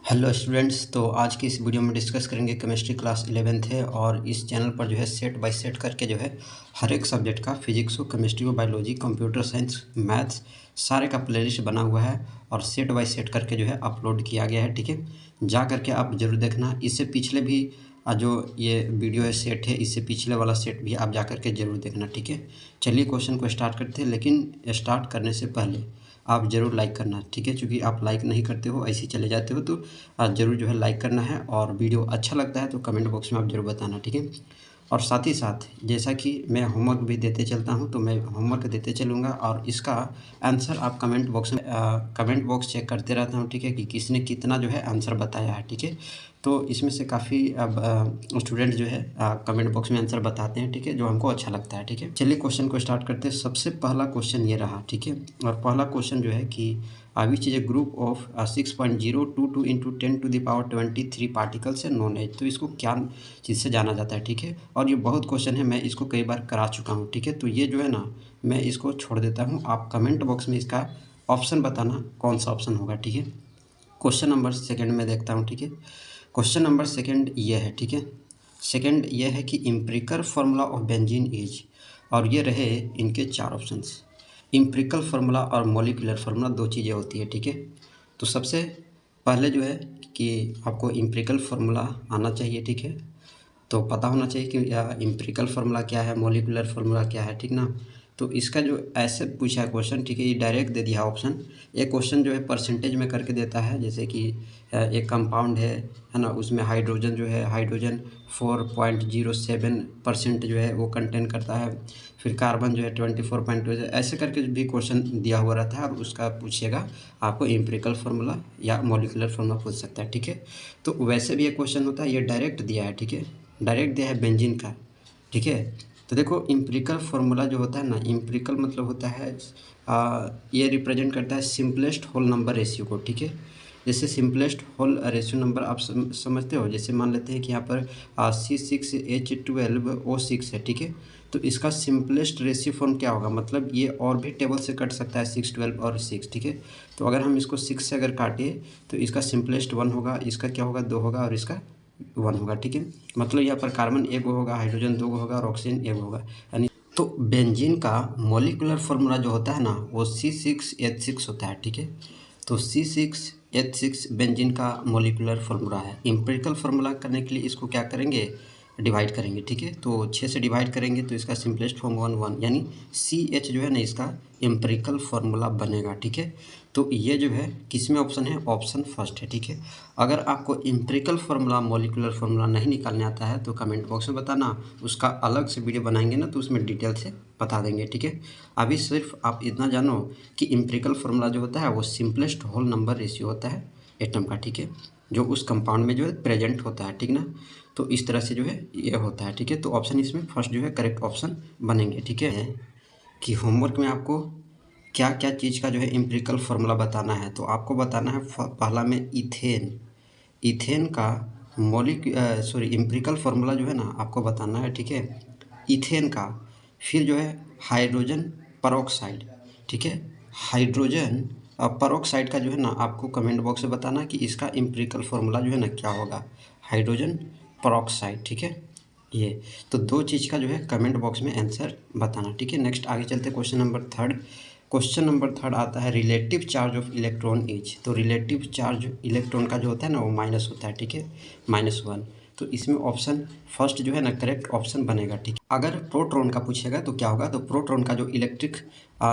Hello students, तो आज की इस वीडियो में डिस्कस करेंगे केमिस्ट्री क्लास 11th है। और इस चैनल पर जो है सेट बाय सेट करके जो है हर एक सब्जेक्ट का फिजिक्स हो, केमिस्ट्री हो, बायोलॉजी, कंप्यूटर साइंस, मैथ्स सारे का प्लेलिस्ट बना हुआ है और सेट बाय सेट करके जो है अपलोड किया गया है। ठीक है, जा करके आप ज़रूर देखना। इससे पिछले भी जो ये वीडियो है सेट है, इससे पिछले वाला सेट भी आप जा करके ज़रूर देखना। ठीक है, चलिए क्वेश्चन को स्टार्ट करते हैं, लेकिन स्टार्ट करने से पहले आप ज़रूर लाइक करना। ठीक है, क्योंकि आप लाइक नहीं करते हो, ऐसे ही चले जाते हो, तो ज़रूर जो है लाइक करना है। और वीडियो अच्छा लगता है तो कमेंट बॉक्स में आप ज़रूर बताना। ठीक है, और साथ ही साथ जैसा कि मैं होमवर्क भी देते चलता हूं, तो मैं होमवर्क देते चलूँगा और इसका आंसर आप कमेंट बॉक्स में कमेंट बॉक्स चेक करते रहता हूं। ठीक है, कि किसने कितना जो है आंसर बताया है। ठीक है, तो इसमें से काफ़ी अब स्टूडेंट जो है कमेंट बॉक्स में आंसर बताते हैं। ठीक है, जो हमको अच्छा लगता है। ठीक है, चलिए क्वेश्चन को स्टार्ट करते हैं। सबसे पहला क्वेश्चन ये रहा। ठीक है, और पहला क्वेश्चन जो है कि which is a group of 6.022 into 10⁻23 particles है नॉन एज। तो इसको क्या चीज़ से जाना जाता है। ठीक है, और ये बहुत क्वेश्चन है, मैं इसको कई बार करा चुका हूँ। ठीक है, तो ये जो है ना, मैं इसको छोड़ देता हूँ। आप कमेंट बॉक्स में इसका ऑप्शन बताना कौन सा ऑप्शन होगा। ठीक है, क्वेश्चन नंबर सेकंड में देखता हूँ। ठीक है, क्वेश्चन नंबर सेकंड ये है। ठीक है, सेकंड ये है कि empirical formula of benzene is, और ये रहे इनके चार ऑप्शंस। इम्प्रिकल फार्मूला और मॉलिक्यूलर फार्मूला दो चीज़ें होती है। ठीक है, तो सबसे पहले जो है कि आपको इम्प्रिकल फार्मूला आना चाहिए। ठीक है, तो पता होना चाहिए कि इम्प्रिकल फार्मूला क्या है, मॉलिक्यूलर फार्मूला क्या है। ठीक ना, तो इसका जो ऐसे पूछा है क्वेश्चन, ठीक है, ये डायरेक्ट दे दिया ऑप्शन। ये क्वेश्चन जो है परसेंटेज में करके देता है, जैसे कि एक कंपाउंड है ना, उसमें हाइड्रोजन जो है, हाइड्रोजन 4.07% जो है वो कंटेन करता है। फिर कार्बन जो है 24.2, ऐसे करके भी क्वेश्चन दिया हुआ रहता है और उसका पूछिएगा आपको इम्प्रिकल फार्मूला या मॉलिक्यूलर फार्मूला पूछ सकता है। ठीक है, तो वैसे भी ये क्वेश्चन होता है, ये डायरेक्ट दिया है। ठीक है, डायरेक्ट दिया है बेंजीन का। ठीक है, तो देखो इम्प्रिकल फार्मूला जो होता है ना, इम्प्रिकल मतलब होता है ये रिप्रेजेंट करता है सिंपलेस्ट होल नंबर रेशियो को। ठीक है, जैसे सिंपलेस्ट होल रेशियो नंबर आप समझते हो। जैसे मान लेते हैं कि यहाँ पर C6H12O6 है। ठीक है, तो इसका सिंपलेस्ट रेशियो फॉर्म क्या होगा, मतलब ये और भी टेबल से कट सकता है 6, 12 और 6। ठीक है, तो अगर हम इसको 6 से अगर काटे तो इसका सिंपलेस्ट 1 होगा, इसका क्या होगा 2 होगा और इसका 1 होगा। ठीक है, मतलब यहाँ पर कार्बन एक होगा, हाइड्रोजन 2 होगा और ऑक्सीजन एक होगा। यानी तो बेंजीन का मॉलिक्यूलर फार्मूला जो होता है ना, वो C6H6 होता है। ठीक है, तो C6H6 बेंजीन का मॉलिक्यूलर फार्मूला है। इम्पिरिकल फार्मूला करने के लिए इसको क्या करेंगे, डिवाइड करेंगे। ठीक है, तो 6 से डिवाइड करेंगे तो इसका सिंपलेस्ट फॉर्म 1 यानी CH जो है ना, इसका एम्पिरिकल फार्मूला बनेगा। ठीक है, तो ये जो है किस में ऑप्शन है, ऑप्शन फर्स्ट है। ठीक है, अगर आपको एम्पिरिकल फार्मूला मॉलिक्यूलर फार्मूला नहीं निकालने आता है तो कमेंट बॉक्स में बताना, उसका अलग से वीडियो बनाएंगे ना, तो उसमें डिटेल से बता देंगे। ठीक है, अभी सिर्फ आप इतना जानो कि एम्पिरिकल फार्मूला जो होता है वो सिंपलेस्ट होल नंबर रेशियो होता है एटम का। ठीक है, जो उस कंपाउंड में जो है प्रेजेंट होता है। ठीक ना, तो इस तरह से जो है ये होता है। ठीक है, तो ऑप्शन इसमें फर्स्ट जो है करेक्ट ऑप्शन बनेंगे। ठीक है, कि होमवर्क में आपको क्या क्या चीज़ का जो है एम्पिरिकल फार्मूला बताना है, तो आपको बताना है पहला में इथेन। इथेन का एम्पिरिकल फार्मूला जो है ना आपको बताना है। ठीक है, इथेन का। फिर जो है हाइड्रोजन परऑक्साइड। ठीक है, हाइड्रोजन परऑक्साइड का जो है ना आपको कमेंट बॉक्स में बताना कि इसका एम्पिरिकल फार्मूला जो है ना क्या होगा, हाइड्रोजन परऑक्साइड। ठीक है, ये तो दो चीज़ का जो है कमेंट बॉक्स में आंसर बताना। ठीक है, नेक्स्ट आगे चलते question number third. Question number third आता है relative charge of electron is. तो रिलेटिव चार्ज इलेक्ट्रॉन का जो होता है ना वो माइनस होता है। ठीक है, -1। तो इसमें ऑप्शन फर्स्ट जो है ना करेक्ट ऑप्शन बनेगा। ठीक है, अगर प्रोटॉन का पूछेगा तो क्या होगा, तो प्रोटॉन का जो इलेक्ट्रिक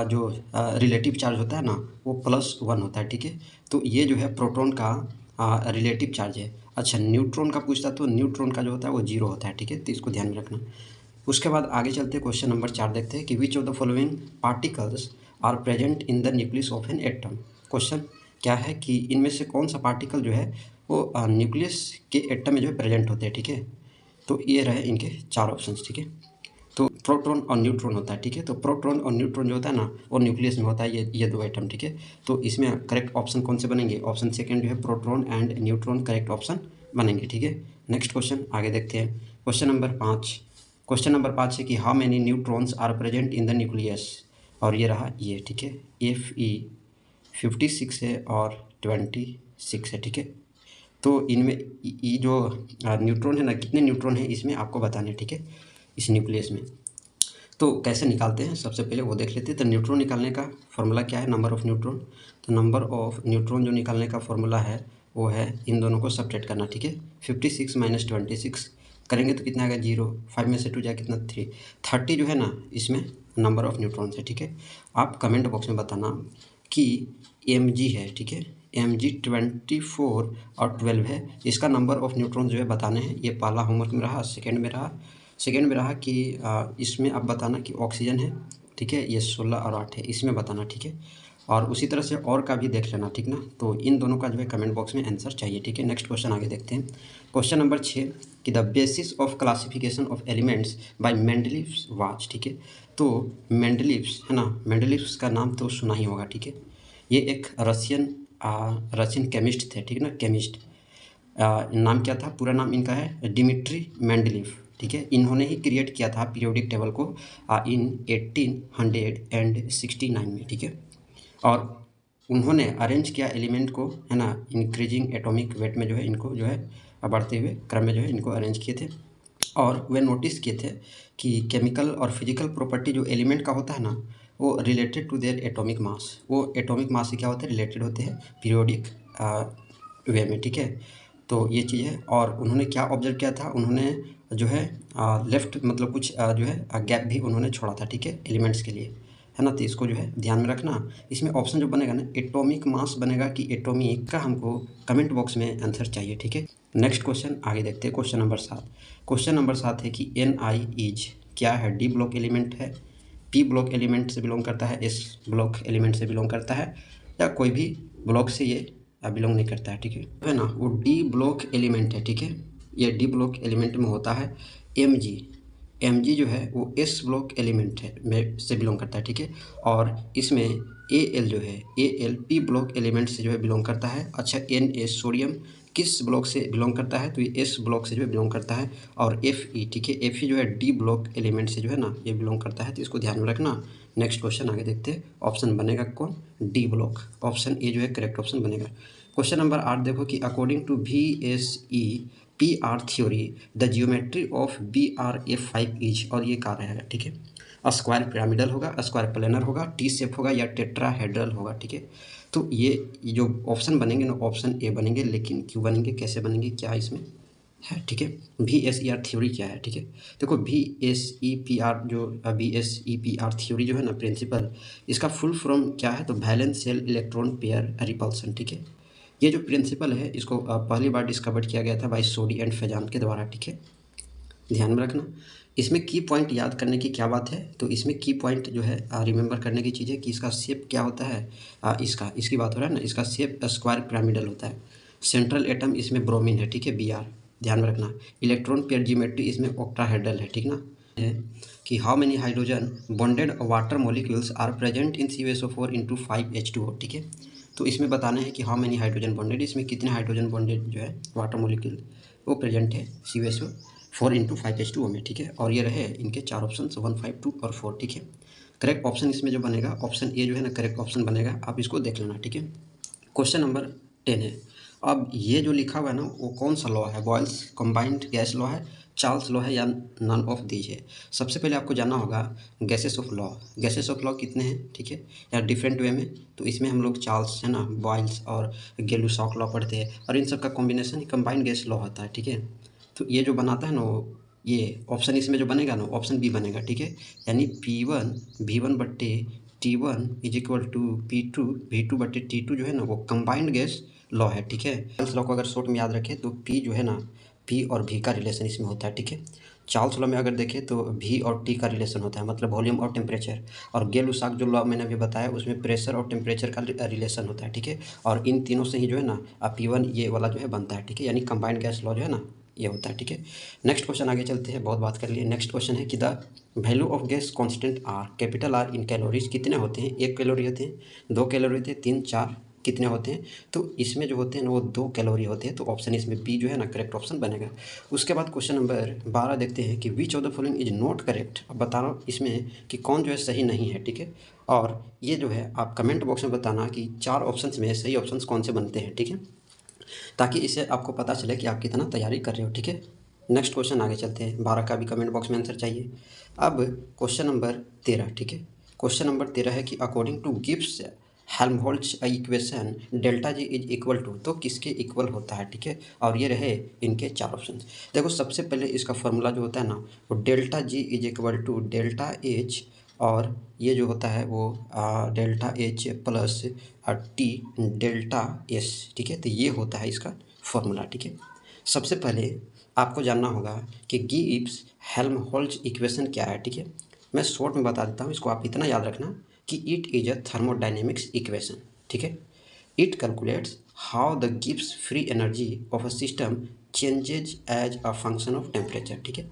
जो रिलेटिव चार्ज होता है ना वो +1 होता है। ठीक है, तो ये जो है प्रोटॉन का रिलेटिव चार्ज है। अच्छा, न्यूट्रॉन का पूछता तो न्यूट्रॉन का जो होता है वो 0 होता है। ठीक है, तो इसको ध्यान में रखना। उसके बाद आगे चलते क्वेश्चन नंबर 4 देखते हैं कि which of the following particles are present in the nucleus of an atom. Question क्या है कि इनमें से कौन सा पार्टिकल जो है वो न्यूक्लियस के एटम में जो है प्रेजेंट होते हैं। ठीक है, तो ये रहे इनके चार ऑप्शंस। ठीक है, तो प्रोटॉन और न्यूट्रॉन होता है। ठीक है, तो प्रोटॉन और न्यूट्रॉन जो होता है ना वो न्यूक्लियस में होता है, ये दो एटम। ठीक है, तो इसमें करेक्ट ऑप्शन कौन से बनेंगे, ऑप्शन सेकंड जो है proton and neutron correct option बनेंगे। ठीक है, नेक्स्ट क्वेश्चन आगे देखते हैं। Question number 5। क्वेश्चन नंबर 5 है कि how many neutrons are present in the nucleus, और ये रहा ये। ठीक है, Fe 56 है और 26 है। ठीक है, तो इनमें ये जो न्यूट्रॉन है ना, कितने न्यूट्रॉन है इसमें आपको बताने, ठीक है, इस न्यूक्लियस में। तो कैसे निकालते हैं सबसे पहले वो देख लेते हैं। तो न्यूट्रॉन निकालने का फॉर्मूला क्या है, नंबर ऑफ़ न्यूट्रॉन। तो नंबर ऑफ़ न्यूट्रॉन जो निकालने का फॉर्मूला है वो है इन दोनों को सब्ट्रैक्ट करना, ठीक है। 56 माइनस 26 करेंगे तो कितना आएगा 0, 5 में से 2 जाए कितना 3, 30 जो है ना इसमें नंबर ऑफ़ न्यूट्रॉन है, ठीक है। आप कमेंट बॉक्स में बताना कि mg है, ठीक है, mg 24 और 12 है, इसका नंबर ऑफ़ न्यूट्रॉन जो है बताने हैं। ये पहला होमवर्क में रहा। सेकेंड में रहा कि इसमें आप बताना कि ऑक्सीजन है, ठीक है, ये 16 और 8 है, इसमें बताना, ठीक है। और उसी तरह से और का भी देख लेना, ठीक ना। तो इन दोनों का जो है कमेंट बॉक्स में आंसर चाहिए, ठीक है। नेक्स्ट क्वेश्चन आगे देखते हैं। क्वेश्चन नंबर 6 कि the basis of classification of elements bye Mendeleev's was, ठीक है। तो मेंडलीव्स है ना, मेंडलीव्स का नाम तो सुना ही होगा, ठीक है। ये एक रशियन केमिस्ट थे, ठीक है ना, केमिस्ट। नाम क्या था, पूरा नाम इनका है डिमिट्री मेंडलीव, ठीक है। इन्होंने ही क्रिएट किया था पीरियोडिक टेबल को इन 1869 में, ठीक है। और उन्होंने अरेंज किया एलिमेंट को, है ना, इंक्रीजिंग एटॉमिक वेट में जो है इनको जो है बढ़ते हुए क्रम में जो है इनको अरेंज किए थे। और वे नोटिस किए थे कि केमिकल और फिजिकल प्रॉपर्टी जो एलिमेंट का होता है ना, वो related to their atomic mass, वो एटॉमिक मास से क्या होते हैं, रिलेटेड होते हैं पीरियोडिक वे में, ठीक है। तो ये चीज़ है। और उन्होंने क्या ऑब्जर्व किया था, उन्होंने जो है लेफ्ट मतलब कुछ जो है गैप भी उन्होंने छोड़ा था, ठीक है, एलिमेंट्स के लिए, है ना। तो इसको जो है ध्यान में रखना। इसमें ऑप्शन जो बनेगा ना एटॉमिक मास बनेगा कि एटॉमिक का, हमको कमेंट बॉक्स में आंसर चाहिए, ठीक है। नेक्स्ट क्वेश्चन आगे देखते हैं। Question number 7। क्वेश्चन नंबर 7 है कि Ni इज क्या है, डी ब्लॉक एलिमेंट है, पी ब्लॉक एलिमेंट से बिलोंग करता है, एस ब्लॉक एलिमेंट से बिलोंग करता है, या कोई भी ब्लॉक से ये बिलोंग नहीं करता है, ठीक है ना। वो डी ब्लॉक एलिमेंट है, ठीक है। ये डी ब्लॉक एलिमेंट में होता है। Mg जो है वो एस ब्लॉक एलिमेंट है में से बिलोंग करता है, ठीक है। और इसमें Al जो है Al पी ब्लॉक एलिमेंट से जो है बिलोंग करता है। अच्छा, Na सोडियम किस ब्लॉक से बिलोंग करता है, तो ये एस ब्लॉक से जो है बिलोंग करता है। और Fe, ठीक है, Fe जो है डी ब्लॉक एलिमेंट से जो है ना ये बिलोंग करता है, तो इसको ध्यान में रखना। नेक्स्ट क्वेश्चन आगे देखते हैं। ऑप्शन बनेगा कौन, डी ब्लॉक, ऑप्शन ए जो है करेक्ट ऑप्शन बनेगा। क्वेश्चन नंबर 8 देखो कि according to VSE PR theory the geometry of BRA5 is, और ये कहा रहेगा, ठीक है। स्क्वायर पिरामिडल होगा, स्क्वायर प्लेनर होगा, टी शेप होगा, या टेट्राहेड्रल होगा, ठीक है। तो ये जो ऑप्शन बनेंगे ना, ऑप्शन ए बनेंगे। लेकिन क्यों बनेंगे, कैसे बनेंगे, क्या इसमें है, ठीक है। VSER थ्योरी क्या है, ठीक है। देखो VSEPR जो VSEPR थ्योरी जो है ना प्रिंसिपल, इसका फुल फॉर्म क्या है, तो valence shell electron pair repulsion, ठीक है। ये जो प्रिंसिपल है इसको पहली बार डिस्कवर किया गया था बाय सोडी एंड फेजान के द्वारा, ठीक है, ध्यान में रखना। इसमें की पॉइंट याद करने की क्या बात है, तो इसमें की पॉइंट जो है रिमेंबर करने की चीज़ है कि इसका शेप क्या होता है, इसकी बात हो रहा है ना, इसका शेप स्क्वायर पिरामिडल होता है। सेंट्रल एटम इसमें ब्रोमीन है, ठीक है, Br, ध्यान में रखना। इलेक्ट्रॉन पेयर जियोमेट्री इसमें ऑक्टाहेड्रल है, ठीक ना। है कि how many hydrogen bonded water molecules are present in CuSO4 into 5H2O, ठीक है। तो इसमें बताना है कि हाउ मेनी हाइड्रोजन बॉन्डेड, इसमें कितने हाइड्रोजन बॉन्डेड जो है वाटर मॉलिक्यूल वो प्रेजेंट है CuSO4 into 5H2O में, ठीक है। और ये रहे इनके चार ऑप्शन 1, 5, 2 और 4, ठीक है। करेक्ट ऑप्शन इसमें जो बनेगा ऑप्शन ए जो है ना करेक्ट ऑप्शन बनेगा, आप इसको देख लेना, ठीक है। क्वेश्चन नंबर 10 है। अब ये जो लिखा हुआ है ना वो कौन सा लॉ है, बॉयल्स कम्बाइंड गैस लॉ है, चार्ल्स लॉ है, या नन ऑफ दीज है। सबसे पहले आपको जानना होगा gases of law, gases of law कितने हैं, ठीक है, या डिफरेंट वे में। तो इसमें हम लोग चार्ल्स है ना, बॉयल्स और गेलुसॉक लॉ पढ़ते हैं, और इन सब का कॉम्बिनेशन ही कम्बाइंड गैस लॉ होता है, ठीक है। तो ये जो बनाता है ना वो ये ऑप्शन इसमें जो बनेगा ना ऑप्शन बी बनेगा, ठीक है। यानी P1 V1 बट्टे T1 is equal to P2 V2 बट्टे T2 जो है ना वो कंबाइंड गैस लॉ है, ठीक है। चार्ल्स लॉ को अगर शॉर्ट में याद रखें तो P जो है ना P और V का रिलेशन इसमें होता है, ठीक है। चार्ल्स लॉ में अगर देखें तो V और T का रिलेशन होता है, मतलब वॉल्यूम और टेम्परेचर। और गेलुसाक जो लॉ मैंने अभी बताया उसमें प्रेशर और टेम्परेचर का रिलेशन होता है, ठीक है। और इन तीनों से ही जो है ना P1 ये वाला जो है बनता है, ठीक है, यानी कंबाइंड गैस लॉ जो है ना ये होता है, ठीक है। नेक्स्ट क्वेश्चन आगे चलते हैं, बहुत बात कर लिए। नेक्स्ट क्वेश्चन है कि the value of gas constant R, capital R in calories कितने होते हैं, 1 कैलोरी होते हैं, 2 कैलोरी होते हैं, 3, 4 कितने होते हैं। तो इसमें जो होते हैं ना वो 2 कैलोरी होते हैं, तो ऑप्शन इसमें बी जो है ना करेक्ट ऑप्शन बनेगा। उसके बाद क्वेश्चन नंबर 12 देखते हैं कि which of the following is not correct. अब बताना इसमें कि कौन जो है सही नहीं है, ठीक है। और ये जो है आप कमेंट बॉक्स में बताना कि 4 ऑप्शन में सही ऑप्शन कौन से बनते हैं, ठीक है। ताकि इससे आपको पता चले कि आप कितना तैयारी कर रहे हो। ठीक है, नेक्स्ट क्वेश्चन आगे चलते हैं। 12 का भी कमेंट बॉक्स में आंसर चाहिए। अब क्वेश्चन नंबर 13। ठीक है, क्वेश्चन नंबर 13 है कि according to Gibbs Helmholtz equation delta G is equal to, तो किसके इक्वल होता है। ठीक है, और ये रहे इनके 4 ऑप्शन। देखो सबसे पहले इसका फॉर्मूला जो होता है ना, वो delta G is equal to delta H, और ये जो होता है वो delta H plus T delta S. ठीक है, तो ये होता है इसका फॉर्मूला। ठीक है, सबसे पहले आपको जानना होगा कि गिब्स हेल्महोल्ट्ज इक्वेशन क्या है। ठीक है, मैं शॉर्ट में बता देता हूँ, इसको आप इतना याद रखना कि it is a thermodynamics equation. ठीक है, it calculates how the Gibbs free energy of a system changes as a function of temperature. ठीक है,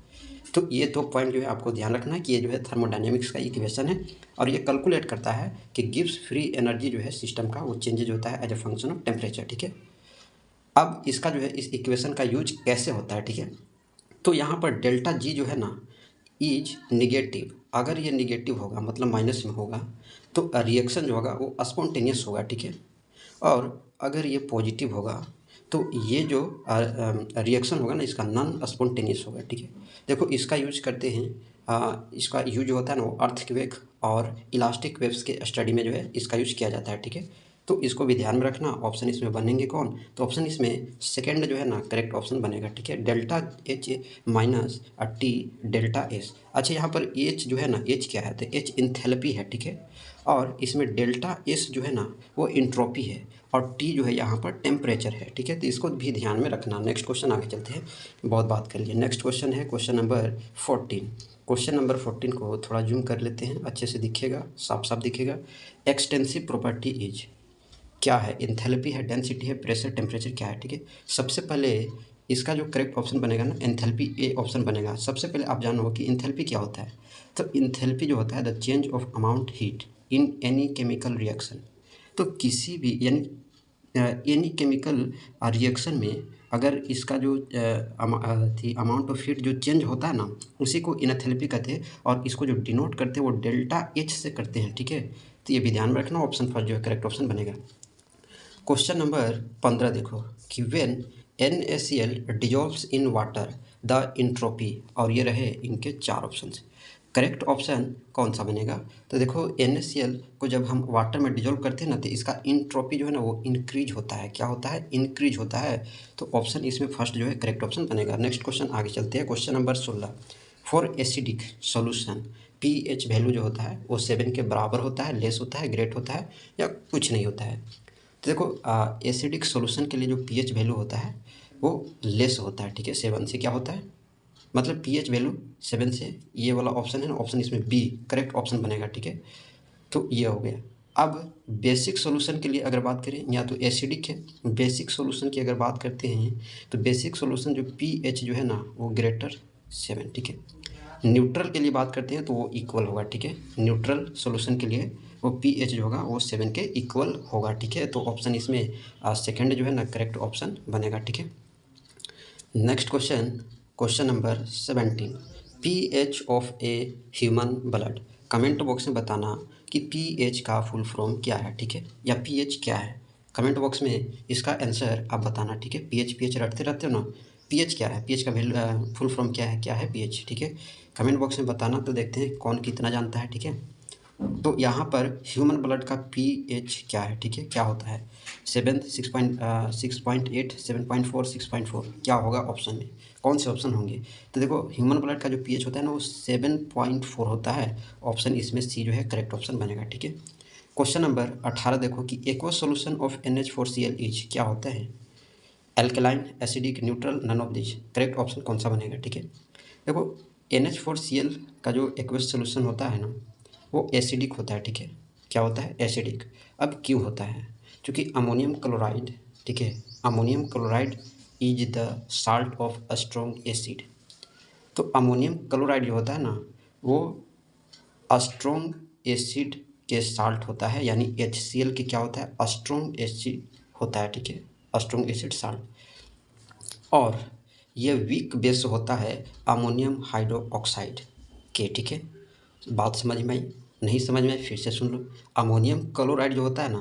तो ये 2 पॉइंट जो है आपको ध्यान रखना है कि ये जो है थर्मोडायनेमिक्स का इक्वेशन है, और ये कैलकुलेट करता है कि गिब्स फ्री एनर्जी जो है सिस्टम का वो चेंजेज होता है as a function of temperature. ठीक है, अब इसका जो है इस इक्वेशन का यूज कैसे होता है। ठीक है, तो यहाँ पर डेल्टा जी जो है ना इज निगेटिव, अगर ये निगेटिव होगा मतलब माइनस में होगा तो रिएक्शन जो होगा वो स्पॉन्टेनियस होगा। ठीक है, और अगर ये पॉजिटिव होगा तो ये जो रिएक्शन होगा ना इसका नॉन स्पॉन्टेनियस होगा। ठीक है, देखो इसका यूज करते हैं, इसका यूज होता है ना वो अर्थक्वेक और इलास्टिक वेव्स के स्टडी में जो है इसका यूज किया जाता है। ठीक है, तो इसको भी ध्यान में रखना। ऑप्शन इसमें बनेंगे कौन, तो ऑप्शन इसमें सेकंड जो है ना करेक्ट ऑप्शन बनेगा। ठीक है, delta H minus T delta S. अच्छा, यहाँ पर एच जो है ना, एच क्या है, तो एच इंथैल्पी है। ठीक है, और इसमें डेल्टा एस जो है ना वो इंट्रोपी है, और टी जो है यहाँ पर टेम्परेचर है। ठीक है, तो इसको भी ध्यान में रखना। नेक्स्ट क्वेश्चन आगे चलते हैं, बहुत बात कर लिए। नेक्स्ट क्वेश्चन है क्वेश्चन नंबर 14। क्वेश्चन नंबर 14 को थोड़ा जूम कर लेते हैं, अच्छे से दिखेगा, साफ साफ दिखेगा। एक्सटेंसिव प्रॉपर्टी इज क्या है, इंथैल्पी है, डेंसिटी है, प्रेशर, टेम्परेचर क्या है। ठीक है, सबसे पहले इसका जो करेक्ट ऑप्शन बनेगा ना एंथैल्पी ए ऑप्शन बनेगा। सबसे पहले आप जानो कि इंथैल्पी क्या होता है, तो इंथैल्पी जो होता है the change of amount heat in any chemical reaction. तो किसी भी यानी एनी केमिकल रिएक्शन में अगर इसका जो अमाउंट ऑफ हीट जो चेंज होता है ना उसी को इनथैल्पी कहते हैं, और इसको जो डिनोट करते हैं वो डेल्टा एच से करते हैं। ठीक है, तो ये भी ध्यान में रखना, ऑप्शन फर्स्ट जो है करेक्ट ऑप्शन बनेगा। क्वेश्चन नंबर 15 देखो कि when NaCl dissolves in water the entropy, और ये रहे इनके 4 ऑप्शन। करेक्ट ऑप्शन कौन सा बनेगा, तो देखो NaCl को जब हम वाटर में डिजॉल्व करते हैं ना तो इसका इंट्रोपी जो है ना वो इंक्रीज होता है। क्या होता है, इंक्रीज होता है, तो ऑप्शन इसमें फर्स्ट जो है करेक्ट ऑप्शन बनेगा। नेक्स्ट क्वेश्चन आगे चलते हैं, question number 16। For acidic solution pH value जो होता है वो 7 के बराबर होता है, लेस होता है, ग्रेट होता है, या कुछ नहीं होता है। तो देखो एसिडिक सॉल्यूशन के लिए जो pH वैल्यू होता है वो लेस होता है। ठीक है, 7 से क्या होता है, मतलब pH वैल्यू 7 से, ये वाला ऑप्शन है ना, ऑप्शन इसमें बी करेक्ट ऑप्शन बनेगा। ठीक है, तो ये हो गया। अब बेसिक सॉल्यूशन के लिए अगर बात करें, या तो एसिडिक है, बेसिक सॉल्यूशन की अगर बात करते हैं तो बेसिक सॉल्यूशन जो pH जो है ना वो ग्रेटर 7। ठीक है, न्यूट्रल के लिए बात करते हैं तो वो इक्वल होगा। ठीक है, न्यूट्रल सॉल्यूशन के लिए वो pH जो होगा वो 7 के इक्वल होगा। ठीक है, तो ऑप्शन इसमें सेकंड जो है ना करेक्ट ऑप्शन बनेगा। ठीक है, next question, question number 17। pH of a human blood, comment box में बताना कि pH का फुल फॉर्म क्या है। ठीक है, या pH क्या है, कमेंट बॉक्स में इसका आंसर आप बताना। ठीक है, pH रटते रहते हो ना, pH क्या है, pH का वैल्यू फुल फॉर्म क्या है pH। ठीक है, कमेंट बॉक्स में बताना, तो देखते हैं कौन कितना जानता है। ठीक है, तो यहाँ पर ह्यूमन ब्लड का pH क्या है। ठीक है, क्या होता है, 7, 6.8, 7.4, 6.4, क्या होगा ऑप्शन में, कौन से ऑप्शन होंगे। तो देखो ह्यूमन ब्लड का जो pH होता है ना वो 7.4 होता है, ऑप्शन इसमें सी जो है करेक्ट ऑप्शन बनेगा। ठीक है, क्वेश्चन नंबर 18 देखो कि aqueous solution of NH4Cl is क्या होता है, alkaline, acidic, neutral, none of this. Correct option कौन सा बनेगा। ठीक है, देखो NH4Cl का जो एक्वस सॉल्यूशन होता है ना वो एसिडिक होता है। ठीक है, क्या होता है, एसिडिक। अब क्यों होता है, क्योंकि अमोनियम क्लोराइड, ठीक है, ammonium chloride is the salt of a strong acid. तो अमोनियम क्लोराइड जो होता है ना वो स्ट्रॉन्ग एसिड के साल्ट होता है, यानी HCl के क्या होता है, स्ट्रॉन्ग एसिड होता है। ठीक है, स्ट्रॉन्ग एसिड साल्ट, और ये वीक बेस होता है अमोनियम हाइड्रोक्साइड के। ठीक है, बात समझ में आई, नहीं समझ में आई फिर से सुन लो। अमोनियम क्लोराइड जो होता है ना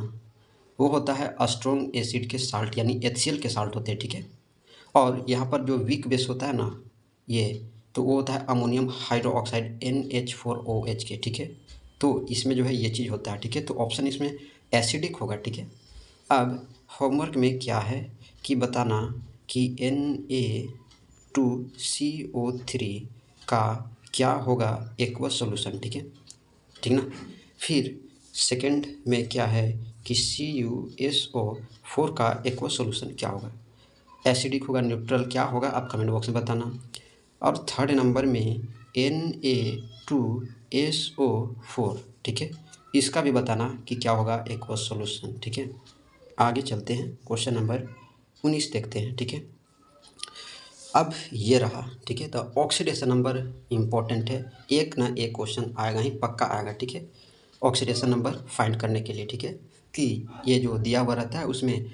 वो होता है स्ट्रॉन्ग एसिड के साल्ट यानी HCl के साल्ट होते हैं, ठीक है। और यहाँ पर जो वीक बेस होता है ना ये, तो वो होता है अमोनियम हाइड्रोक्साइड NH4OH के, ठीक है। तो इसमें जो है ये चीज़ होता है, ठीक है। तो ऑप्शन इसमें एसिडिक होगा, ठीक है। अब होमवर्क में क्या है कि बताना कि Na2CO3 का क्या होगा एक्वस सॉल्यूशन, ठीक है, ठीक ना। फिर सेकंड में क्या है कि CuSO4 का एक्वस सॉल्यूशन क्या होगा, एसिडिक होगा, न्यूट्रल, क्या होगा, आप कमेंट बॉक्स में बताना। और थर्ड नंबर में Na2SO4, ठीक है, इसका भी बताना कि क्या होगा एक्वस सॉल्यूशन, ठीक है। आगे चलते हैं, क्वेश्चन नंबर 19 देखते हैं, ठीक है। अब ये रहा, ठीक है। तो ऑक्सीडेशन नंबर इम्पोर्टेंट है, एक ना एक क्वेश्चन आएगा ही, पक्का आएगा, ठीक है, ऑक्सीडेशन नंबर फाइंड करने के लिए, ठीक है। कि ये जो दिया हुआ रहता है उसमें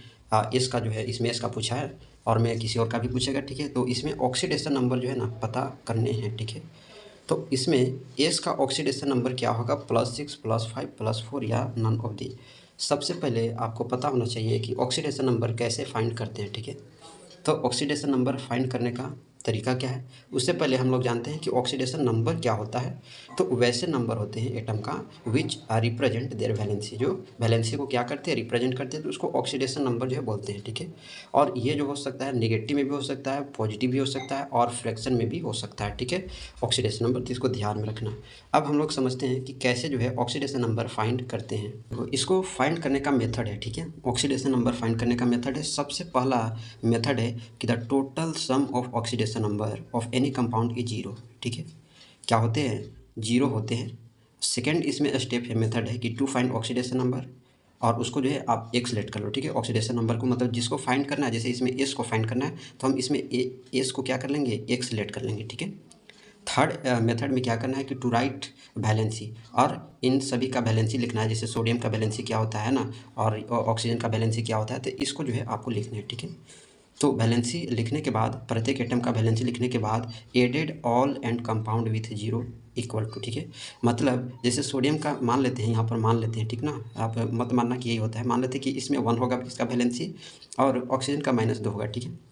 इसका जो है, इसमें इसका पूछा है और मैं किसी और का भी पूछेगा, ठीक है। तो इसमें ऑक्सीडेशन नंबर जो है ना पता करने हैं, ठीक है। तो इसमें एस का ऑक्सीडेशन नंबर क्या होगा, +6 +5 +4 या नन ऑफ दी। सबसे पहले आपको पता होना चाहिए कि ऑक्सीडेशन नंबर कैसे फाइंड करते हैं, ठीक है। तो ऑक्सीडेशन नंबर फाइंड करने का तरीका क्या है, उससे पहले हम लोग जानते हैं कि ऑक्सीडेशन नंबर क्या होता है। तो वैसे नंबर होते हैं एटम का विच रिप्रेजेंट देयर वैलेंसी, जो वैलेंसी को क्या करते हैं, रिप्रेजेंट करते हैं, तो उसको ऑक्सीडेशन नंबर जो है बोलते हैं, ठीक है। और ये जो हो सकता है नेगेटिव में भी हो सकता है, पॉजिटिव भी हो सकता है और फ्रैक्शन में भी हो सकता है, ठीक है, ऑक्सीडेशन नंबर, तो इसको ध्यान में रखना। अब हम लोग समझते हैं कि कैसे जो है ऑक्सीडेशन नंबर फाइंड करते हैं। तो इसको फाइंड करने का मेथड है, ठीक है, ऑक्सीडेशन नंबर फाइंड करने का मेथड है। सबसे पहला मेथड है कि the total sum of oxidation number of any compound is 0, ठीक है, क्या होते हैं, 0 होते हैं। सेकेंड इसमें स्टेप है, मेथड है कि टू फाइंड ऑक्सीडेशन नंबर, और उसको जो है आप एक सेलेक्ट कर लो, ठीक है, ऑक्सीडेशन नंबर को, मतलब जिसको फाइंड करना है, जैसे इसमें एस को फाइंड करना है तो हम इसमें एस को क्या कर लेंगे, एक सेलेक्ट कर लेंगे, ठीक है। थर्ड मेथड में क्या करना है कि टू राइट वैलेंसी, और इन सभी का वैलेंसी लिखना है, जैसे सोडियम का वैलेंसी क्या होता है ना, और ऑक्सीजन का वैलेंसी क्या होता है, तो इसको जो है आपको लिखना है, ठीक है। तो वैलेंसी लिखने के बाद, प्रत्येक एटम का वैलेंसी लिखने के बाद added all and compound with 0 equal to, ठीक है। मतलब जैसे सोडियम का मान लेते हैं, यहाँ पर मान लेते हैं, ठीक ना, आप मत मानना कि यही होता है, मान लेते हैं कि इसमें 1 होगा इसका वैलेंसी और ऑक्सीजन का -2 होगा, ठीक है।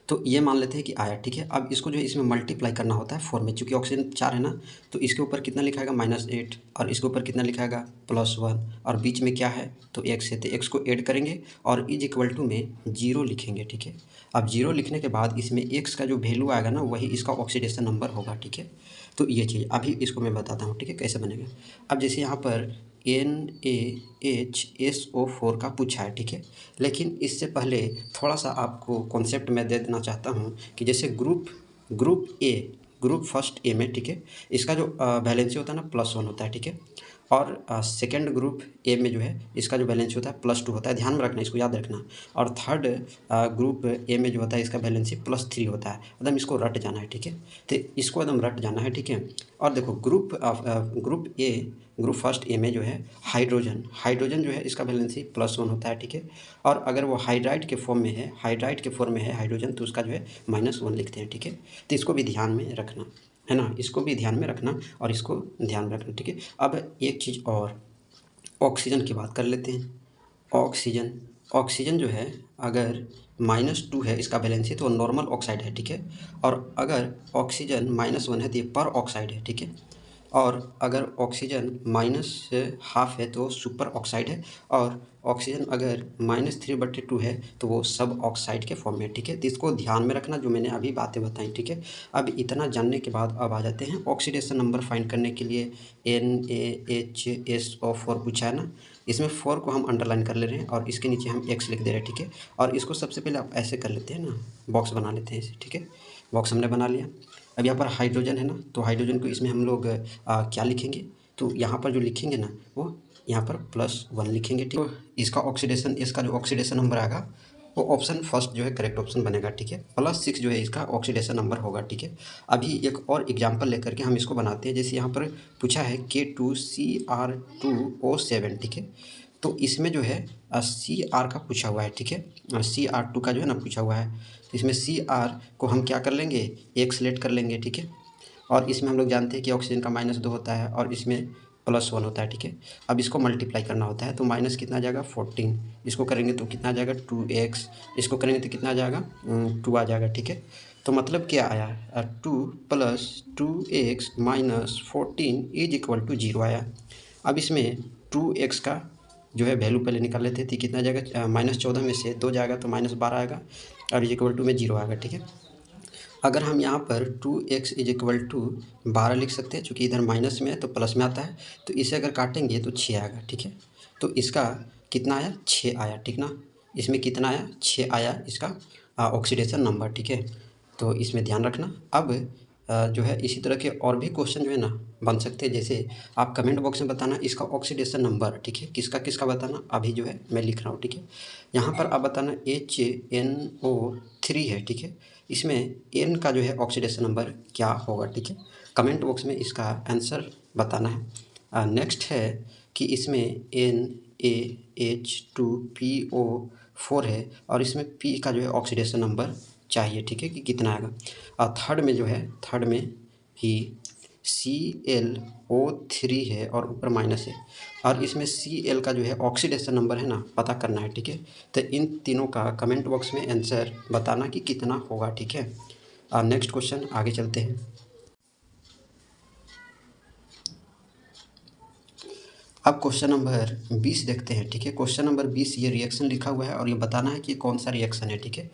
तो ये मान लेते हैं कि आया, ठीक है। अब इसको जो है इसमें मल्टीप्लाई करना होता है 4 में, चूँकि ऑक्सीजन 4 है ना, तो इसके ऊपर कितना लिखाएगा, -8, और इसके ऊपर कितना लिखाएगा, +1, और बीच में क्या है, तो x है, तो x को ऐड करेंगे और इज इक्वल टू में 0 लिखेंगे, ठीक है। अब 0 लिखने के बाद इसमें x का जो वैल्यू आएगा ना, वही इसका ऑक्सीडेशन नंबर होगा, ठीक है। तो ये चीज़ अभी इसको मैं बताता हूँ, ठीक है, कैसे बनेगा। अब जैसे यहाँ पर NaHSO4 का पूछा है, ठीक है, लेकिन इससे पहले थोड़ा सा आपको कॉन्सेप्ट मैं दे देना चाहता हूँ कि जैसे ग्रुप फर्स्ट ए में, ठीक है, इसका जो वैलेंसी होता है ना +1 होता है, ठीक है। और सेकेंड ग्रुप ए में जो है इसका जो वैलेंसी होता है +2 होता है, ध्यान में रखना, इसको याद रखना। और थर्ड ग्रुप ए में जो होता है इसका वैलेंसी +3 होता है, एकदम इसको रट जाना है, ठीक है। तो इसको एकदम रट जाना है, ठीक है। और देखो ग्रुप फर्स्ट ए में जो है हाइड्रोजन जो है इसका वैलेंसी +1 होता है, ठीक है। और अगर वो हाइड्राइड के फॉर्म में है हाइड्रोजन, तो उसका जो है -1 लिखते हैं, ठीक है। तो इसको भी ध्यान में रखना है ना, इसको भी ध्यान में रखना और इसको ध्यान में रखना, ठीक है। अब एक चीज़ और, ऑक्सीजन की बात कर लेते हैं। ऑक्सीजन जो है अगर -2 है इसका वैलेंसी, तो नॉर्मल ऑक्साइड है, ठीक है। और अगर ऑक्सीजन -1 है तो ये पर ऑक्साइड है, ठीक है। और अगर ऑक्सीजन -½ है तो सुपर ऑक्साइड है, और ऑक्सीजन अगर -3/2 है तो वो सब ऑक्साइड के फॉर्म में है, ठीक है। तो इसको ध्यान में रखना, जो मैंने अभी बातें बताई, ठीक है। अब इतना जानने के बाद अब आ जाते हैं ऑक्सीडेशन नंबर फाइंड करने के लिए। NaHSO4 पूछा है ना, इसमें 4 को हम अंडरलाइन कर ले रहे हैं और इसके नीचे हम x लिख दे रहे हैं, ठीक है। और इसको सबसे पहले आप ऐसे कर लेते हैं ना, बॉक्स बना लेते हैं इसे, ठीक है। बॉक्स हमने बना लिया। अब यहाँ पर हाइड्रोजन है ना, तो हाइड्रोजन को इसमें हम लोग क्या लिखेंगे, तो यहाँ पर जो लिखेंगे ना वो यहाँ पर +1 लिखेंगे, ठीक है। तो इसका जो ऑक्सीडेशन नंबर आएगा वो ऑप्शन फर्स्ट जो है करेक्ट ऑप्शन बनेगा, ठीक है। +6 जो है इसका ऑक्सीडेशन नंबर होगा, ठीक है। अभी एक और एग्जांपल लेकर के हम इसको बनाते हैं। जैसे यहाँ पर पूछा है K2Cr2O7, ठीक है। तो इसमें जो है Cr का पूछा हुआ है, ठीक है, Cr2 का जो है ना पूछा हुआ है। इसमें Cr को हम क्या कर लेंगे, एक सेलेक्ट कर लेंगे, ठीक है। और इसमें हम लोग जानते हैं कि ऑक्सीजन का -2 होता है और इसमें +1 होता है, ठीक है। अब इसको मल्टीप्लाई करना होता है, तो माइनस कितना आ जाएगा 14, इसको करेंगे तो कितना आ जाएगा 2x, इसको करेंगे तो कितना आ जाएगा 2 आ जाएगा, ठीक है। तो मतलब क्या आया 2 + 2x - 14 = 0 आया। अब इसमें 2x का जो है वैल्यू पहले निकाल लेते थे, कितना जाएगा -14 में से 2 जाएगा तो -12 आएगा और = में 0 आएगा, ठीक है। अगर हम यहाँ पर 2x = 12 लिख सकते हैं, चूँकि इधर माइनस में है तो प्लस में आता है, तो इसे अगर काटेंगे तो 6 आएगा, ठीक है। तो इसका कितना आया 6 आया, ठीक ना। इसमें कितना आया 6 आया इसका ऑक्सीडेशन नंबर, ठीक है। तो इसमें ध्यान रखना। अब जो है इसी तरह के और भी क्वेश्चन जो है ना बन सकते हैं, जैसे आप कमेंट बॉक्स में बताना इसका ऑक्सीडेशन नंबर, ठीक है, किसका किसका बताना, अभी जो है मैं लिख रहा हूँ, ठीक है। यहाँ पर आप बताना HNO3 है, ठीक है। इसमें N का जो है ऑक्सीडेशन नंबर क्या होगा, ठीक है। कमेंट बॉक्स में इसका आंसर बताना है। नेक्स्ट है कि इसमें NaH2PO4 है और इसमें P का जो है ऑक्सीडेशन नंबर चाहिए, ठीक है, कि कितना आएगा। और थर्ड में जो है, थर्ड में ही ClO3 है और ऊपर माइनस है और इसमें Cl का जो है ऑक्सीडेशन नंबर है ना पता करना है, ठीक है। तो इन तीनों का कमेंट बॉक्स में आंसर बताना कि कितना होगा, ठीक है। नेक्स्ट क्वेश्चन आगे चलते हैं। अब क्वेश्चन नंबर 20 देखते हैं, ठीक है। क्वेश्चन नंबर 20 ये रिएक्शन लिखा हुआ है और ये बताना है कि कौन सा रिएक्शन है, ठीक है।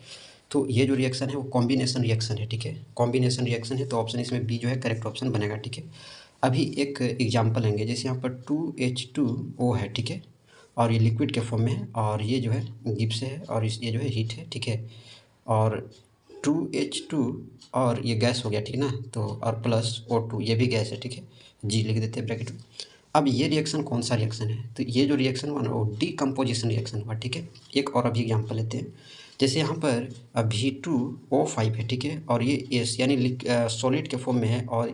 तो ये जो रिएक्शन है वो कॉम्बिनेशन रिएक्शन है, ठीक है। कॉम्बिनेशन रिएक्शन है तो ऑप्शन इसमें बी जो है करेक्ट ऑप्शन बनेगा, ठीक है। अभी एक एग्जांपल लेंगे, जैसे यहाँ पर 2H2O है, ठीक है, और ये लिक्विड के फॉर्म में है और ये जो है गिब्स है और ये जो है हीट है, ठीक है। और 2H2 और ये गैस हो गया, ठीक ना, तो और प्लस O2 ये भी गैस है, ठीक है, जी लिख देते हैं ब्रैकेट में। अब ये रिएक्शन कौन सा रिएक्शन है, तो ये जो रिएक्शन हुआ ना वो डीकम्पोजिशन रिएक्शन हुआ, ठीक है। एक और अभी एग्जांपल लेते हैं, जैसे यहाँ पर V2O5 है, ठीक है, और ये एस यानी सॉलिड के फॉर्म में है और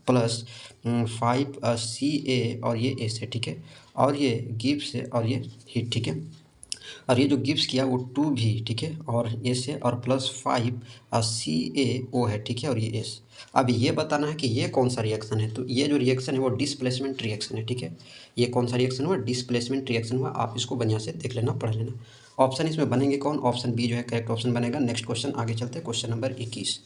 प्लस 5Ca और ये एस है, ठीक है, और ये गिब्स है और ये हीट, ठीक है। और ये जो गिब्स किया वो 2 भी, ठीक है, और एस है और प्लस 5CaO है, ठीक है, और ये एस। अब ये बताना है कि ये कौन सा रिएक्शन है, तो ये जो रिएक्शन है वो डिस्प्लेसमेंट रिएक्शन है, ठीक है। ये कौन सा रिएक्शन हुआ, डिस्प्लेसमेंट रिएक्शन हुआ। आप इसको बढ़िया से देख लेना, पढ़ लेना। ऑप्शन इसमें बनेंगे कौन, ऑप्शन बी जो है करेक्ट ऑप्शन बनेगा। नेक्स्ट क्वेश्चन आगे चलते हैं, क्वेश्चन नंबर 21।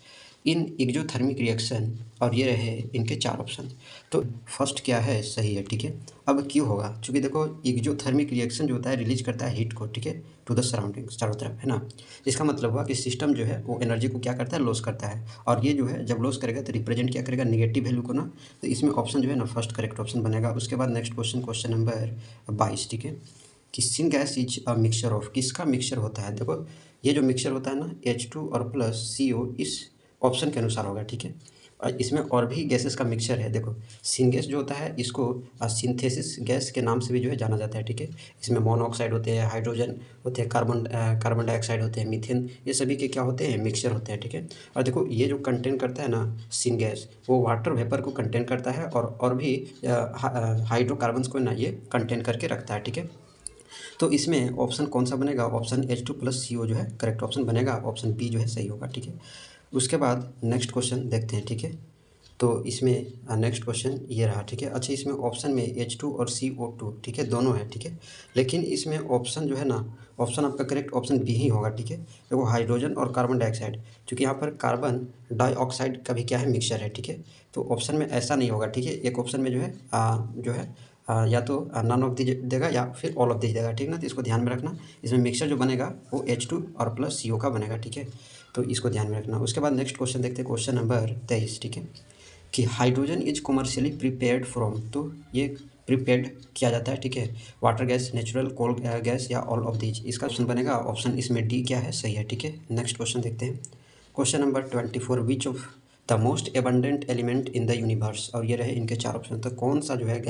इन एक्जोथर्मिक रिएक्शन और ये रहे इनके 4 ऑप्शन, तो फर्स्ट क्या है सही है, ठीक है। अब क्यों होगा, चूँकि देखो एक्जोथर्मिक रिएक्शन जो होता है रिलीज करता है हीट को, ठीक है, टू द सराउंडिंग्स, चारों तरफ, है ना। इसका मतलब हुआ कि सिस्टम जो है वो एनर्जी को क्या करता है, लॉस करता है, और ये जो है जब लॉस करेगा तो रिप्रेजेंट क्या करेगा, नेगेटिव वैल्यू को ना। तो इसमें ऑप्शन जो है ना फर्स्ट करेक्ट ऑप्शन बनेगा। उसके बाद नेक्स्ट क्वेश्चन, क्वेश्चन नंबर 22, ठीक है, कि syngas is a mixture of, किसका मिक्सचर होता है। देखो ये जो मिक्सचर होता है ना H2 और प्लस CO इस ऑप्शन के अनुसार होगा, ठीक है। और इसमें और भी गैसेस का मिक्सचर है। देखो सिनगैस जो होता है इसको सिंथेसिस गैस के नाम से भी जो है जाना जाता है, ठीक है। इसमें मोनोऑक्साइड होते हैं, हाइड्रोजन होते हैं, कार्बन डाइऑक्साइड होते हैं, मीथेन, ये सभी के क्या होते हैं, मिक्सचर होते हैं, ठीक है। और देखो ये जो कंटेन करता है ना सिनगैस, वो वाटर वेपर को कंटेन करता है और भी हाइड्रोकार्बन्स को ना ये कंटेन करके रखता है, ठीक है। तो इसमें ऑप्शन कौन सा बनेगा, ऑप्शन H2 + CO जो है करेक्ट ऑप्शन बनेगा। ऑप्शन बी जो है सही होगा, ठीक है। उसके बाद नेक्स्ट क्वेश्चन देखते हैं, ठीक है। तो इसमें नेक्स्ट क्वेश्चन ये रहा, ठीक है। अच्छा इसमें ऑप्शन में H2 और CO2, ठीक है, दोनों है, ठीक है। लेकिन इसमें ऑप्शन जो है ना, ऑप्शन आपका करेक्ट ऑप्शन बी ही होगा, ठीक है। देखो हाइड्रोजन और कार्बन डाइऑक्साइड, क्योंकि यहाँ पर कार्बन डाइऑक्साइड का भी क्या है, मिक्सचर है, ठीक है। तो ऑप्शन में ऐसा नहीं होगा, ठीक है। एक ऑप्शन में जो है या तो नॉन ऑफ दी देगा या फिर ऑल ऑफ दी देगा, ठीक ना। तो इसको ध्यान में रखना। इसमें मिक्सचर जो बनेगा वो H2 और प्लस CO का बनेगा, ठीक है। तो इसको ध्यान में रखना। उसके बाद नेक्स्ट क्वेश्चन देखते हैं, क्वेश्चन नंबर 23, ठीक है, कि hydrogen is commercially prepared from, तो ये प्रिपेयर्ड किया जाता है, ठीक है, water gas, natural coal gas or all of these. इसका ऑप्शन बनेगा ऑप्शन इसमें डी क्या है, सही है, ठीक है। नेक्स्ट क्वेश्चन देखते हैं, question number 24, which of the most abundant element in the universe, और ये रहे इनके 4 ऑप्शन। तो कौन सा जो है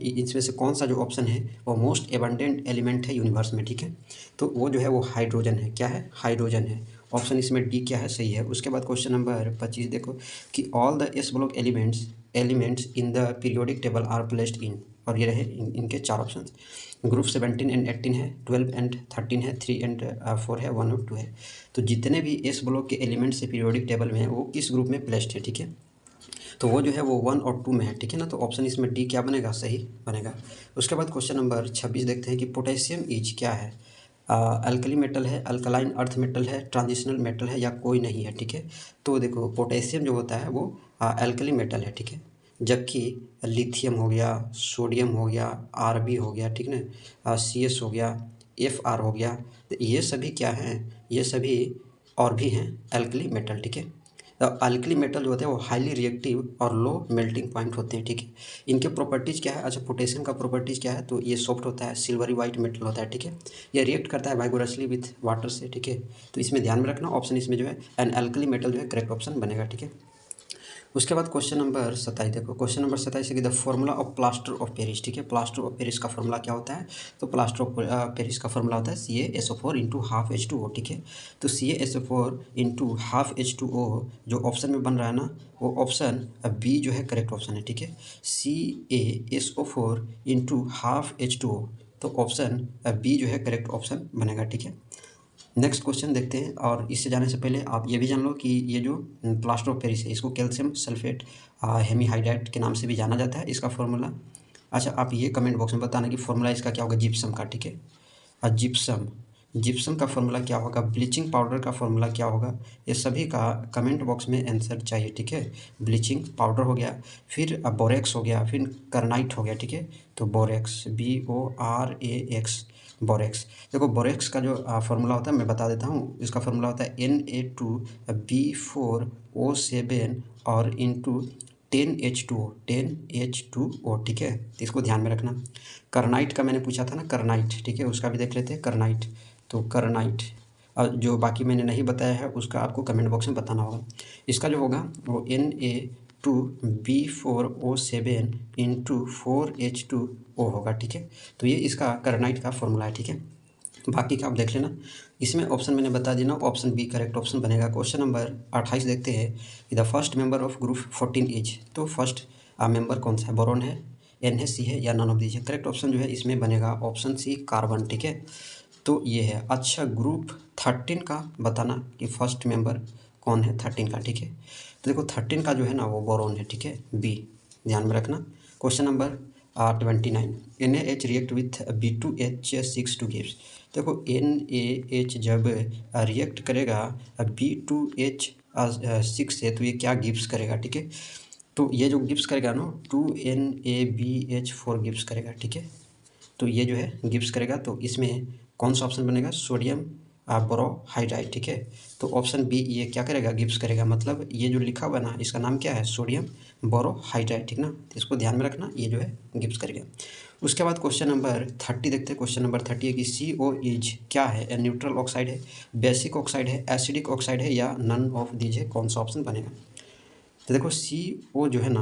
इसमें से कौन सा जो ऑप्शन है वो मोस्ट एबंडेंट एलिमेंट है यूनिवर्स में, ठीक है। तो वो जो है वो हाइड्रोजन है, क्या है, हाइड्रोजन है। ऑप्शन इसमें डी क्या है, सही है। उसके बाद क्वेश्चन नंबर 25 देखो, कि all the S block elements in the periodic table are placed in, और ये रहे इनके 4 ऑप्शन। ग्रुप 17 एंड 18 है, 12 एंड 13 है, 3 एंड 4 है, 1 और 2 है। तो जितने भी S ब्लॉक के एलिमेंट्स है पीरियोडिक टेबल में वो किस ग्रुप में प्लेस्ड है, ठीक है। तो वो जो है वो 1 और 2 में है, ठीक है ना। तो ऑप्शन इसमें डी क्या बनेगा, सही बनेगा। उसके बाद क्वेश्चन नंबर 26 देखते हैं कि पोटेशियम इज क्या है। अल्कली मेटल है, अल्कलाइन अर्थ मेटल है, ट्रांजिशनल मेटल है या कोई नहीं है, ठीक है। तो देखो पोटेशियम जो होता है वो अल्कली मेटल है, ठीक है। जबकि लिथियम हो गया, सोडियम हो गया, आरबी हो गया, ठीक ना, CS हो गया, FR हो गया, तो ये सभी क्या हैं, ये सभी और भी हैं अल्कली मेटल, ठीक है। अल्कली मेटल जो होते हैं वो हाईली रिएक्टिव और लो मेल्टिंग पॉइंट होते हैं, ठीक है। इनके प्रॉपर्टीज़ क्या है, अच्छा पोटेशियम का प्रॉपर्टीज़ क्या है, तो ये सॉफ्ट होता है, सिल्वरी वाइट मेटल होता है, ठीक है। ये रिएक्ट करता है वाइगोरसली विथ वाटर से, ठीक है। तो इसमें ध्यान में रखना, ऑप्शन इसमें जो है एन अल्कली मेटल जो है करेक्ट ऑप्शन बनेगा, ठीक है। उसके बाद क्वेश्चन नंबर 27 देखो, क्वेश्चन नंबर 27 है कि the formula of plaster of Paris, ठीक है। प्लास्टर ऑफ पेरिस का फॉर्मूला क्या होता है, तो प्लास्टर ऑफ पेरिस का फॉर्मूला होता है CaSO4 इंटू हाफ H2O, ठीक है। तो CaSO4 इंटू हाफ H2O जो ऑप्शन में बन रहा है ना, वो ऑप्शन बी जो है करेक्ट ऑप्शन है, ठीक है। CaSO4 इंटू हाफ H2O, तो ऑप्शन बी जो है करेक्ट ऑप्शन बनेगा, ठीक है। नेक्स्ट क्वेश्चन देखते हैं, और इससे जाने से पहले आप ये भी जान लो कि ये जो प्लास्टर ऑफ पेरिस है इसको कैल्शियम सल्फेट हेमीहाइड्राइड के नाम से भी जाना जाता है, इसका फॉर्मूला। अच्छा आप ये कमेंट बॉक्स में बताना कि फॉर्मूला इसका क्या होगा जिप्सम का, ठीक है। जिप्सम का फॉर्मूला क्या होगा, ब्लीचिंग पाउडर का फॉर्मूला क्या होगा, ये सभी का कमेंट बॉक्स में आंसर चाहिए, ठीक है। ब्लीचिंग पाउडर हो गया, फिर बोरेक्स हो गया, फिर करनाइट हो गया, ठीक है। तो बोरेक्स BORAX, बोरेक्स। देखो बोरेक्स का जो फार्मूला होता है मैं बता देता हूँ, इसका फार्मूला होता है Na2B4O7 और इंटू 10H2O, ठीक है। तो इसको ध्यान में रखना। करनाइट का मैंने पूछा था ना, करनाइट, ठीक है, उसका भी देख लेते हैं करनाइट। तो करनाइट और जो बाकी मैंने नहीं बताया है उसका आपको कमेंट बॉक्स में बताना होगा। इसका जो होगा वो Na2B4O7 इंटू 4H2O होगा, ठीक है। तो ये इसका करनाइट का फॉर्मूला है, ठीक है। बाकी का आप देख लेना, इसमें ऑप्शन मैंने बता देना, ऑप्शन बी करेक्ट ऑप्शन बनेगा। क्वेश्चन नंबर 28 देखते हैं कि the first member of group 14 is, तो फर्स्ट मेंबर कौन सा है, बोरोन है, NH है या नन ऑफ दीज है। करेक्ट ऑप्शन जो है इसमें बनेगा ऑप्शन सी कार्बन, ठीक है। तो ये है। अच्छा ग्रुप 13 का बताना कि फर्स्ट मेंबर कौन है 13 का, ठीक है। तो देखो 13 का जो है ना वो बोरोन है, ठीक है, बी, ध्यान में रखना। Question number 29, NaH react with B2H6 two gives. देखो NaH जब रिएक्ट करेगा B2H6 से तो ये क्या गिव्स करेगा, ठीक है। तो ये जो गिव्स करेगा ना 2NaBH4 गिव्स करेगा, ठीक है। तो ये जो है गिव्स करेगा, तो इसमें कौन सा ऑप्शन बनेगा, सोडियम बोरोहाइड्राइड, ठीक है। तो ऑप्शन बी ये क्या करेगा, गिव्स करेगा, मतलब ये जो लिखा हुआ है ना इसका नाम क्या है, सोडियम बोरोहाइड्राइड, ठीक ना। तो इसको ध्यान में रखना, ये जो है गिव्स करेगा। उसके बाद क्वेश्चन नंबर 30 देखते हैं। क्वेश्चन नंबर 30 है कि CO इज क्या है, न्यूट्रल ऑक्साइड है, बेसिक ऑक्साइड है, एसिडिक ऑक्साइड है या नन ऑफ दीज है, कौन सा ऑप्शन बनेगा। तो देखो CO जो है ना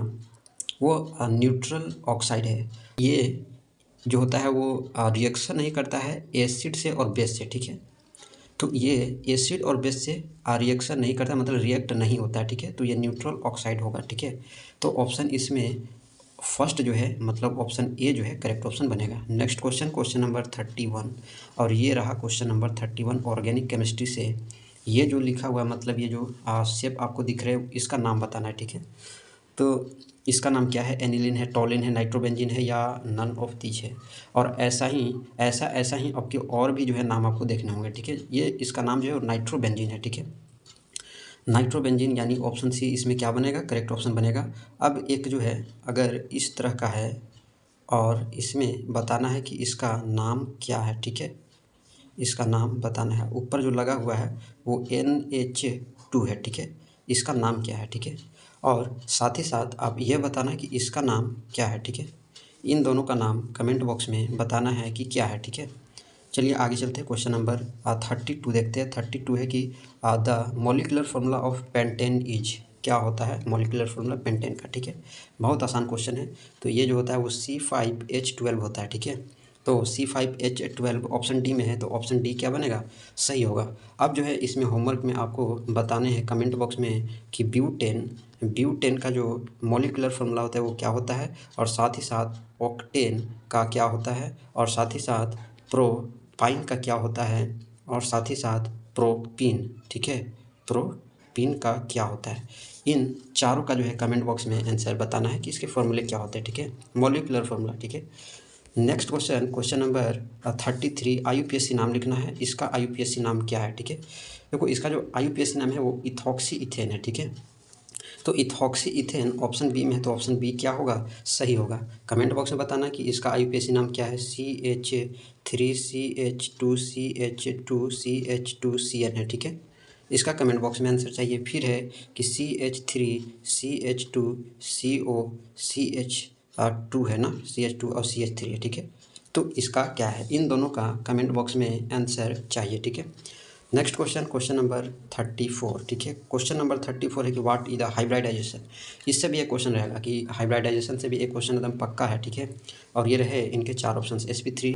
वो न्यूट्रल ऑक्साइड है। ये जो होता है वो रिएक्शन नहीं करता है एसिड से और बेस से, ठीक है। तो ये एसिड और बेस से रिएक्शन नहीं करता, मतलब रिएक्ट नहीं होता है, ठीक है। तो ये न्यूट्रल ऑक्साइड होगा, ठीक है। तो ऑप्शन इसमें फर्स्ट जो है मतलब ऑप्शन ए जो है करेक्ट ऑप्शन बनेगा। नेक्स्ट क्वेश्चन, क्वेश्चन नंबर 31, और ये रहा क्वेश्चन नंबर 31 ऑर्गेनिक केमिस्ट्री से। ये जो लिखा हुआ है मतलब ये जो शेप आपको दिख रहे हैं इसका नाम बताना है, ठीक है। तो इसका नाम क्या है, एनिलीन है, टॉलिन है, नाइट्रोबेंजीन है या नन ऑफ दीज है। और ऐसा ही आपके और भी जो है नाम आपको देखने होंगे, ठीक है। ये इसका नाम जो है नाइट्रोबेंजीन है, ठीक है। नाइट्रोबेंजीन यानी ऑप्शन सी इसमें क्या बनेगा, करेक्ट ऑप्शन बनेगा। अब एक जो है अगर इस तरह का है और इसमें बताना है कि इसका नाम क्या है, ठीक है। इसका नाम बताना है, ऊपर जो लगा हुआ है वो NH2 है, ठीक है। इसका नाम क्या है, ठीक है। और साथ ही साथ आप ये बताना है कि इसका नाम क्या है, ठीक है। इन दोनों का नाम कमेंट बॉक्स में बताना है कि क्या है, ठीक है। चलिए आगे चलते हैं, क्वेश्चन नंबर 32 देखते हैं। 32 है कि the molecular formula of pentane is, क्या होता है मॉलिक्यूलर फार्मूला पेंटेन का, ठीक है। बहुत आसान क्वेश्चन है। तो ये जो होता है वो C5H12 होता है, ठीक है। तो C5H12 ऑप्शन डी में है, तो ऑप्शन डी क्या बनेगा, सही होगा। अब जो है इसमें होमवर्क में आपको बताने हैं कमेंट बॉक्स में कि ब्यूटेन का जो मॉलिक्यूलर फार्मूला होता है वो क्या होता है, और साथ ही साथ ऑक्टेन का क्या होता है, और साथ ही साथ प्रोपाइन का क्या होता है, और साथ ही साथ प्रोपीन, ठीक है, प्रोपीन, प्रोपीन का क्या होता है। इन चारों का जो है कमेंट बॉक्स में आंसर बताना है कि इसके फॉर्मूले क्या होते हैं, ठीक है, मॉलिक्यूलर फॉर्मूला, ठीक है। Next question, question number 33, IUPAC नाम लिखना है। इसका IUPAC नाम क्या है, ठीक है। देखो इसका जो IUPAC नाम है वो इथॉक्सी इथेन है, ठीक है। तो इथॉक्सी इथेन ऑप्शन बी में है, तो ऑप्शन बी क्या होगा, सही होगा। कमेंट बॉक्स में बताना कि इसका IUPAC नाम क्या है। CH3CH2CH2CH2CN है, ठीक है। इसका कमेंट बॉक्स में आंसर चाहिए। फिर है कि CH3CH2CO CH2 है ना, CH2 और CH3 है, ठीक है। तो इसका क्या है, इन दोनों का कमेंट बॉक्स में आंसर चाहिए, ठीक है। नेक्स्ट क्वेश्चन, क्वेश्चन नंबर 34, ठीक है। क्वेश्चन नंबर 34 है कि व्हाट इज द हाइब्रिडाइजेशन। इससे भी एक क्वेश्चन रहेगा कि हाइब्रिडाइजेशन से भी एक क्वेश्चन एकदम पक्का है, ठीक है। और ये रहे इनके चार ऑप्शन, sp3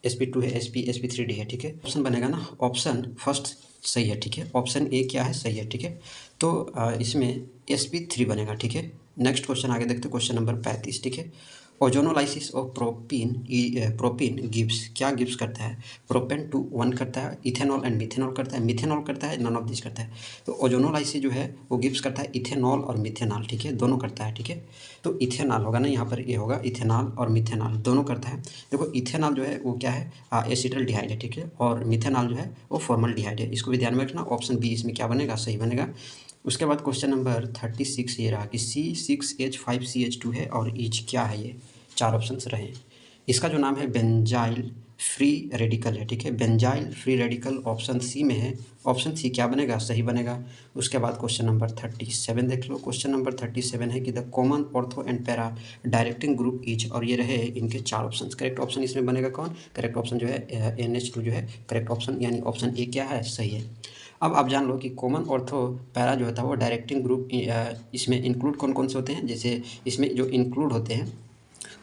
sp2 है, sp3d है, ठीक है। ऑप्शन बनेगा ना, ऑप्शन फर्स्ट सही है, ठीक है। ऑप्शन ए क्या है, सही है, ठीक है। तो इसमें sp3 बनेगा, ठीक है। नेक्स्ट क्वेश्चन आगे देखते हैं, क्वेश्चन नंबर 35, ठीक है। ओजोनोलाइसिस ऑफ प्रोपीन गिव्स, क्या गिव्स करता है, प्रोपेन टू 1 करता है, इथेनॉल एंड मिथेनॉल करता है, मिथेनॉल करता है, नन ऑफ दिस करता है। तो ओजोनोलाइसिस जो है वो गिव्स करता है इथेनॉल और मिथेनॉल, ठीक है, दोनों करता है, ठीक है। तो इथेनॉल होगा ना, यहाँ पर ये होगा इथेनॉल और मिथेनॉल दोनों करता है। देखो इथेनॉल जो है वो क्या है, एसिटल्डिहाइड है, ठीक है। और मिथेनॉल जो है वो फॉर्मल्डिहाइड है। इसको भी ध्यान में रखना। ऑप्शन बी इसमें क्या बनेगा, सही बनेगा। उसके बाद क्वेश्चन नंबर 36 ये रहा कि C6H5CH2 है और ईच क्या है, ये चार ऑप्शंस रहे। इसका जो नाम है बेंजाइल फ्री रेडिकल है, ठीक है। Benzyl free radical option C में है। ऑप्शन सी क्या बनेगा, सही बनेगा। उसके बाद क्वेश्चन नंबर 37 देख लो। क्वेश्चन नंबर 37 है कि the common ortho and para directing group each, और ये रहे इनके चार ऑप्शन। करेक्ट ऑप्शन इसमें बनेगा कौन, करेक्ट ऑप्शन जो है NH2 जो है करेक्ट ऑप्शन, यानी ऑप्शन ए क्या है, सही है। अब आप जान लो कि कॉमन ऑर्थो पैरा जो होता है वो डायरेक्टिंग ग्रुप इसमें इंक्लूड कौन कौन से होते हैं। जैसे इसमें जो इंक्लूड होते हैं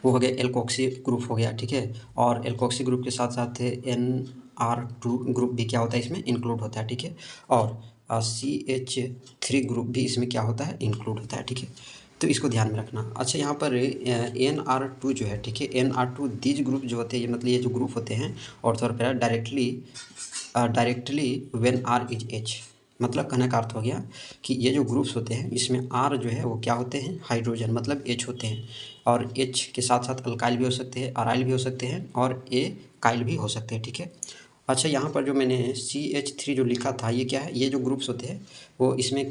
वो हो गया एल्कोक्सी ग्रुप हो गया, ठीक है। और एल्कोक्सी ग्रुप के साथ साथ NR2 ग्रुप भी क्या होता है, इसमें इंक्लूड होता है, ठीक है। और CH3 ग्रुप भी इसमें क्या होता है, इंक्लूड होता है, ठीक है। तो इसको ध्यान में रखना। अच्छा यहाँ पर NR2 जो है, ठीक है, NR2 दीज ग्रुप जो होते हैं, मतलब ये जो ग्रुप होते हैं ऑर्थो और para directly when R is H, मतलब कहने का अर्थ हो गया कि ये जो ग्रुप्स होते हैं इसमें R जो है वो क्या होते हैं, हाइड्रोजन, मतलब H होते हैं। और H के साथ साथ अल्काइल भी हो सकते हैं, अराइल भी हो सकते हैं, और ए काइल भी हो सकते हैं, ठीक है। अच्छा यहाँ पर जो मैंने CH3 जो लिखा था ये क्या है, ये जो ग्रुप्स होते हैं वो इसमें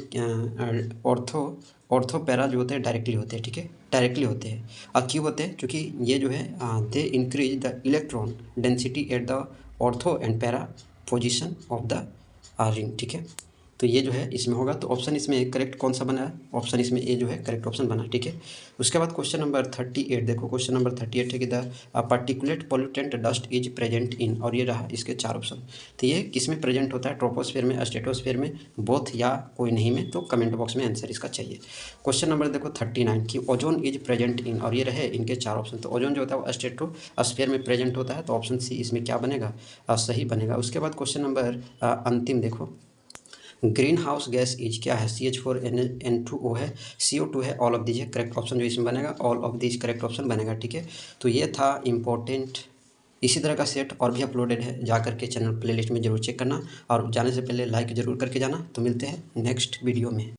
ऑर्थो पैरा जो होते हैं डायरेक्टली होते हैं, ठीक है, डायरेक्टली होते हैं। और क्यों होते हैं, क्योंकि ये जो है they increase the electron density at the ortho and para position of the ring, ठीक है। तो ये जो है इसमें होगा। तो ऑप्शन इसमें करेक्ट कौन सा बना है, ऑप्शन इसमें ए जो है करेक्ट ऑप्शन बना, ठीक है। उसके बाद क्वेश्चन नंबर 38 देखो। क्वेश्चन नंबर 38 है कि the particulate pollutant dust is present in, और ये रहा इसके चार ऑप्शन। तो ये किस में प्रेजेंट होता है, ट्रोपोस्फेयर में, स्ट्रेटोस्फेयर में, बोथ या कोई नहीं में। तो कमेंट बॉक्स में आंसर इसका चाहिए। क्वेश्चन नंबर देखो 39 कि ओजोन इज प्रेजेंट इन, और ये रहे इनके चार ऑप्शन। तो ओजोन जो होता है वो स्ट्रेटोस्फेयर में प्रेजेंट होता है, तो ऑप्शन सी इसमें क्या बनेगा, सही बनेगा। उसके बाद क्वेश्चन नंबर अंतिम देखो, ग्रीन हाउस गैस इज क्या है, CH4N2O है, CO2 है, ऑल ऑफ दीज है। करेक्ट ऑप्शन जो इसमें बनेगा all of these correct option बनेगा, ठीक है। तो ये था इम्पोर्टेंट। इसी तरह का सेट और भी अपलोडेड है, जा करके चैनल प्लेलिस्ट में जरूर चेक करना, और जाने से पहले लाइक ज़रूर करके जाना। तो मिलते हैं नेक्स्ट वीडियो में।